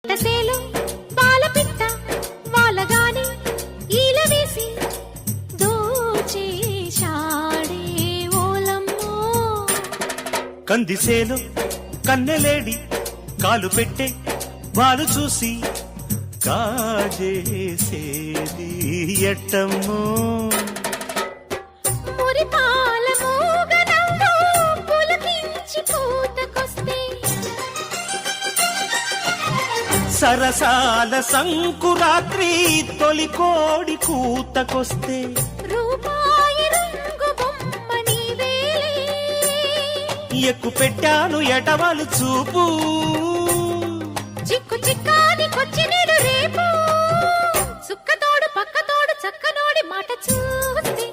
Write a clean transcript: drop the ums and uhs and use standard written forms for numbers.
టసేలో పాలపిట్ట వాలగానే ఈల వేసి దోచేశాడే ఓలమ్మో. కందిసేలో కన్నెలేడి కాలు పెట్టే వాలు చూసి కాజేసేది ఎట్టమ్మో. మురిపాల మూగనవ్వు పులకించి పూతకొస్తే, సరసాల సంకురాత్రి తొలి కోడి కూతకొస్తే, రూపాయి రంగు బొమ్మ నీవేలే. ఎక్కు పెట్టాను ఎటవాలు చూపు, చిక్కు చిక్కాని కొచ్చినేడు రేపు, సుక్కతోడు పక్కతోడు చక్కనోడి మాట చూస్తే